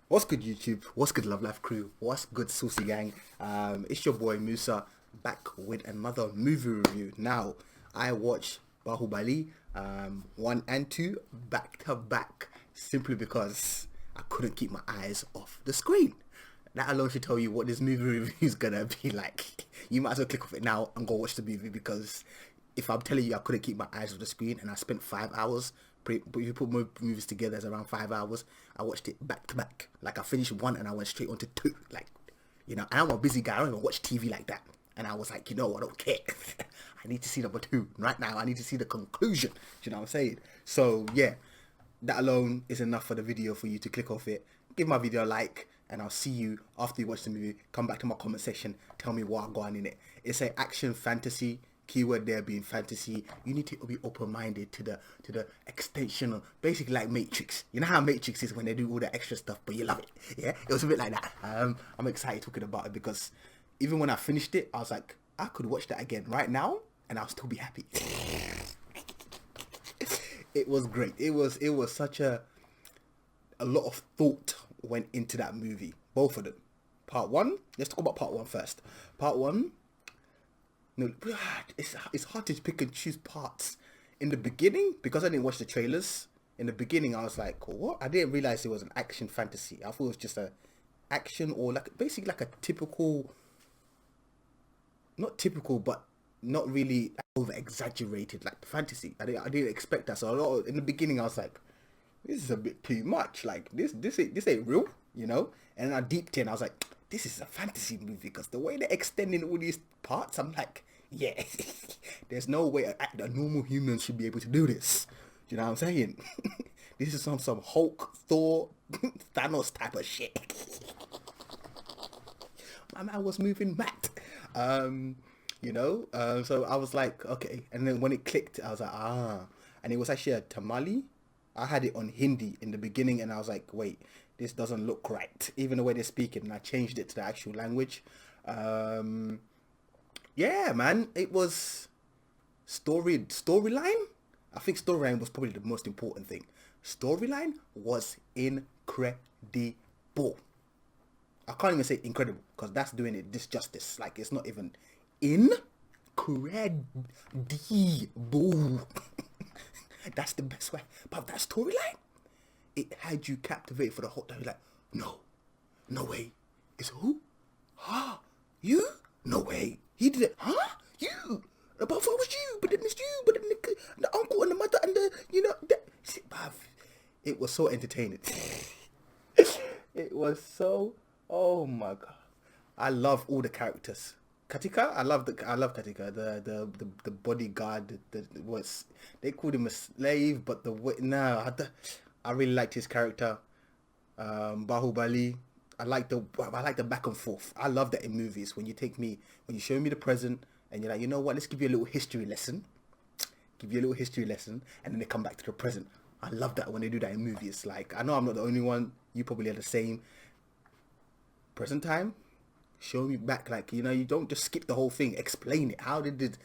What's good, YouTube? What's good, Love Life crew? What's good, Saucy Gang? It's your boy MUSA back with another movie review. Now, I watched Baahubali 1 and 2 back to back simply because I couldn't keep my eyes off the screen. That alone should tell you what this movie review is gonna be like. You might as well click off it now and go watch the movie, because if I'm telling you I couldn't keep my eyes off the screen and I spent 5 hours, but if you put movies together, it's around 5 hours. I watched it back to back. Like, I finished one and I went straight on to two. Like, you know, and I'm a busy guy. I don't even watch TV like that. And I was like, you know, I don't care. I need to see number two right now. I need to see the conclusion. Do you know what I'm saying? So yeah, that alone is enough for the video for you to click off it. Give my video a like, and I'll see you after you watch the movie. Come back to my comment section. Tell me what I got on in it. It's an action fantasy. Keyword there being fantasy. You need to be open-minded to the extension of basically like Matrix. You know how Matrix is when they do all the extra stuff, but you love it. Yeah, it was a bit like that. I'm excited talking about it because even when I finished it, I was like, I could watch that again right now and I'll still be happy. It was great. It was such a lot of thought went into that movie. Both of them. Part one. Let's talk about part one first. Part one. No, it's hard to pick and choose parts. In the beginning, because I didn't watch the trailers, in the beginning I was like, what? I didn't realize it was an action fantasy. I thought it was just a action, or like basically like a typical, not typical, but not really over exaggerated like fantasy. I didn't expect that. So in the beginning I was like, this is a bit too much. Like this ain't real, you know. And then I deeped in. I was like, this is a fantasy movie, because the way they're extending all these parts, I'm like, yeah, there's no way a normal human should be able to do this. Do you know what I'm saying? This is some Hulk, Thor, Thanos type of shit. My man was moving mad. You know, so I was like, okay. And then when it clicked, I was like, and it was actually a Tamale. I had it on Hindi in the beginning, and I was like, wait, this doesn't look right, even the way they're speaking. And I changed it to the actual language. Yeah, man, it was storyline. I think storyline was probably the most important thing. Storyline was incredible. I can't even say incredible, because that's doing it disjustice. Like, it's not even incredible. That's the best way. But that storyline, it had you captivated for the whole time. You're like, no way. It's who? Huh? You? No way. He did it. Huh? You? But I thought it was you, but then it's you, but then the uncle and the mother and the, you know, it was so entertaining. It was so, oh my god. I love all the characters. Katika, I love Katika, the bodyguard. Was they called him a slave, but I really liked his character. Bahubali, I like the back and forth. I love that in movies, when you show me the present and you're like, you know what, let's give you a little history lesson. And then they come back to the present. I love that when they do that in movies. Like, I know I'm not the only one. You probably are the same. Present time, show me back. Like, you know, you don't just skip the whole thing. Explain it. How did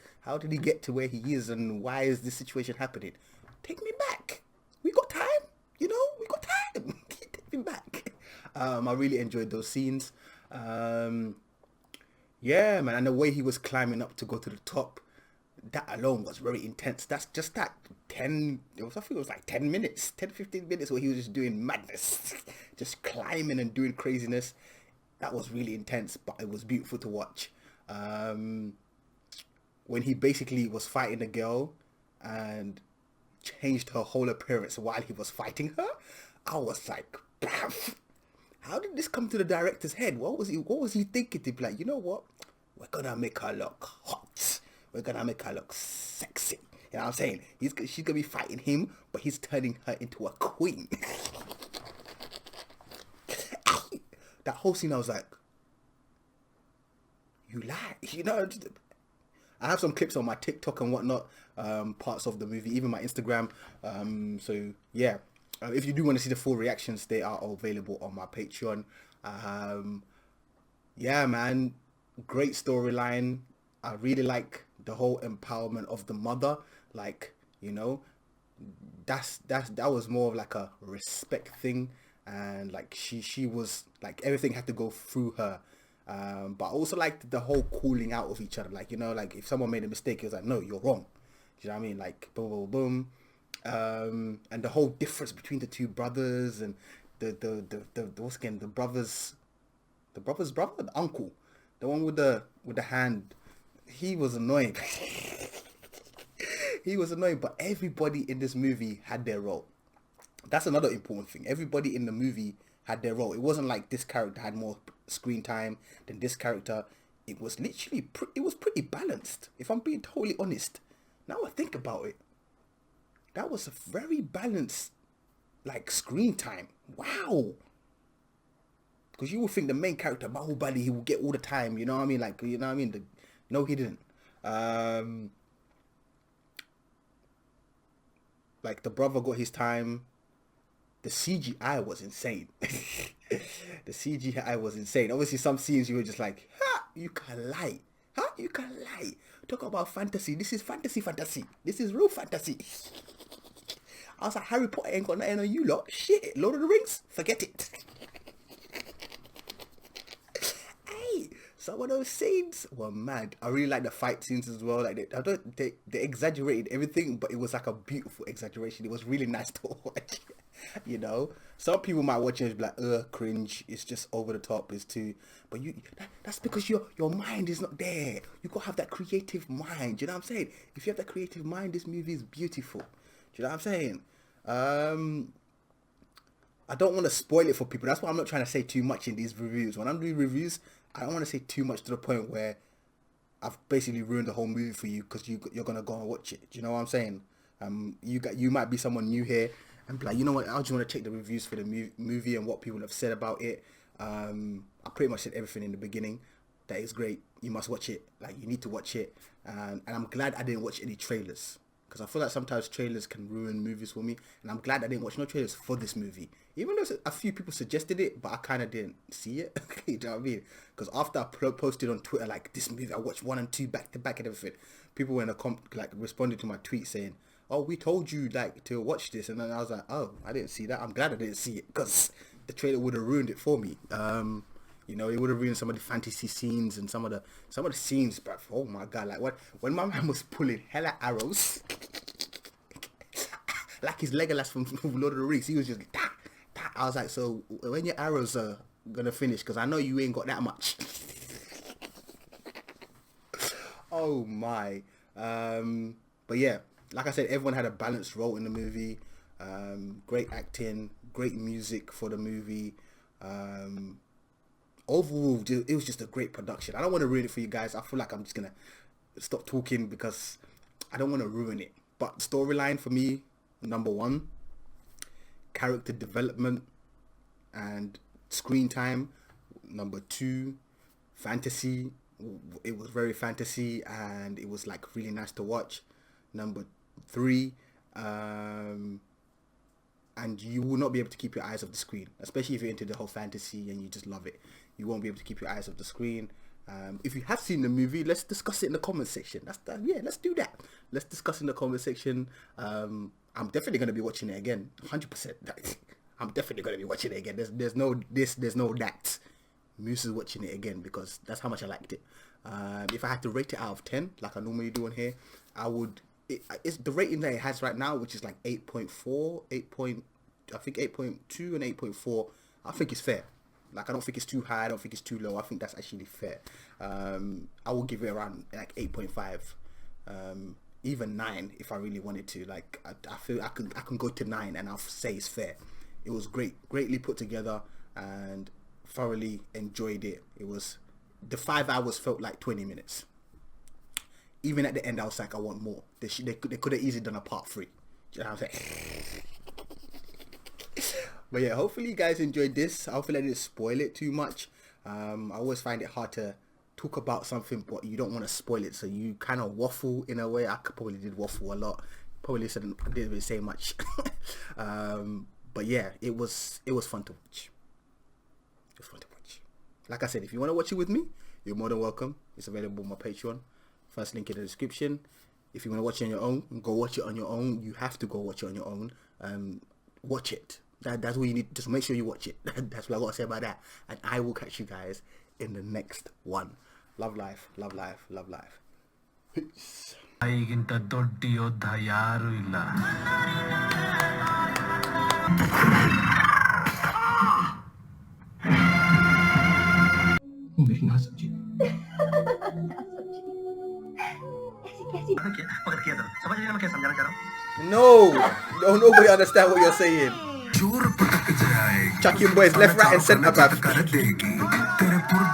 he get to where he is, and why is this situation happening? Take me back. We got time. You know, we got time. Take me back. I really enjoyed those scenes. Yeah, man, and the way he was climbing up to go to the top, that alone was very intense. That's just that I think it was like 10 minutes, 15 minutes where he was just doing madness, just climbing and doing craziness. That was really intense, but it was beautiful to watch. When he basically was fighting the girl and changed her whole appearance while he was fighting her, I was like, bruv, how did this come to the director's head? What was he thinking? To be like, you know what? We're gonna make her look hot. We're gonna make her look sexy. You know what I'm saying? She's gonna be fighting him, but he's turning her into a queen. That whole scene, I was like, you lie. You know, I have some clips on my TikTok and whatnot, parts of the movie, even my Instagram. So yeah, if you do want to see the full reactions, they are available on my Patreon. Yeah, man, great storyline. I really like the whole empowerment of the mother. Like, you know, that was more of like a respect thing, and like she was like everything had to go through her. But I also liked the whole cooling out of each other. Like, you know, like if someone made a mistake, it was like, no, you're wrong. Do you know what I mean? Like boom, boom, boom. And the whole difference between the two brothers and the what's again the brother's brother, the uncle, the one with the hand. He was annoying. He was annoying, but everybody in this movie had their role. That's another important thing. Everybody in the movie had their role. It wasn't like this character had more screen time than this character. It was literally, it was pretty balanced. If I'm being totally honest, now I think about it, that was a very balanced, like, screen time. Wow. Because you would think the main character, Baahubali, he would get all the time. You know what I mean? Like, you know what I mean? No, he didn't. Like, the brother got his time. The CGI was insane. The CGI was insane. Obviously, some scenes you were just like, ha, you can lie. Huh? You can lie. Talk about fantasy. This is fantasy. This is real fantasy. I was like, Harry Potter ain't got nothing on you lot. Shit. Lord of the Rings? Forget it. Hey, some of those scenes were mad. I really like the fight scenes as well. Like they exaggerated everything, but it was like a beautiful exaggeration. It was really nice to watch. You know, some people might watch it and be like, cringe, it's just over the top, it's too, but that's because your mind is not there. You gotta have that creative mind. You know what I'm saying? If you have that creative mind, this movie is beautiful. Do you know what I'm saying? I don't want to spoil it for people. That's why I'm not trying to say too much in these reviews. When I'm doing reviews, I don't want to say too much to the point where I've basically ruined the whole movie for you, because you're gonna go and watch it. Do you know what I'm saying? You might be someone new here and be like, you know what, I just want to check the reviews for the movie and what people have said about it. I pretty much said everything in the beginning. That is great. You must watch it. Like, you need to watch it. And I'm glad I didn't watch any trailers, because I feel like sometimes trailers can ruin movies for me. And I'm glad I didn't watch no trailers for this movie. Even though a few people suggested it, but I kind of didn't see it. You know what I mean? Because after I posted on Twitter, like, this movie, I watched 1 and 2 back to back and everything, people in responded to my tweet saying, oh, we told you, like, to watch this. And then I was like, oh, I didn't see that. I'm glad I didn't see it, because the trailer would have ruined it for me. You know, it would have ruined some of the fantasy scenes and some of the scenes, but oh my god, like when my man was pulling hella arrows like his Legolas from Lord of the Rings, he was just like, ta, ta. I was like, so when your arrows are gonna finish, because I know you ain't got that much. Oh my. But yeah, like I said, everyone had a balanced role in the movie. Great acting, great music for the movie. Overall, it was just a great production. I don't want to ruin it for you guys. I feel like I'm just gonna stop talking because I don't want to ruin it. But storyline for me, number 1. Character development and screen time, number 2. Fantasy, it was very fantasy and it was like really nice to watch. Number 3, and you will not be able to keep your eyes off the screen, especially if you're into the whole fantasy and you just love it. You won't be able to keep your eyes off the screen. If you have seen the movie, let's discuss it in the comment section. Yeah, let's do that. Let's discuss in the comment section. I'm definitely going to be watching it again, 100%. I'm definitely going to be watching it again. There's no that. Moose is watching it again because that's how much I liked it. If I had to rate it out of 10, like I normally do on here, I would. It's the rating that it has right now, which is like 8.4, I think 8.2 and 8.4. I think it's fair. Like, I don't think it's too high, I don't think it's too low. I think that's actually fair. I will give it around like 8.5, even 9 if I really wanted to. Like, I feel I can go to 9 and I'll say it's fair. It was greatly put together, and thoroughly enjoyed it. It was, the 5 hours felt like 20 minutes. Even at the end, I was like, I want more. They could have easily done a part 3. Do you know what I'm saying? But yeah, hopefully you guys enjoyed this. Hopefully I didn't spoil it too much. I always find it hard to talk about something, but you don't want to spoil it, so you kind of waffle in a way. I probably did waffle a lot. Probably didn't really say much. But yeah, it was fun to watch. It was fun to watch. Like I said, if you want to watch it with me, you're more than welcome. It's available on my Patreon. First link in the description. If you want to watch it on your own, go watch it on your own. You have to go watch it on your own. Watch it. That's what you need. Just make sure you watch it. That's what I got to say about that. And I will catch you guys in the next one. Love life, love life, love life. Peace. ಈಗಿಂತ ದೊಡ್ಡ ಯೋಧ ಯಾರು ಇಲ್ಲ. मेरी ना समझी. No, nobody understand what you're saying. Chucking boys left, right, and center, bruv.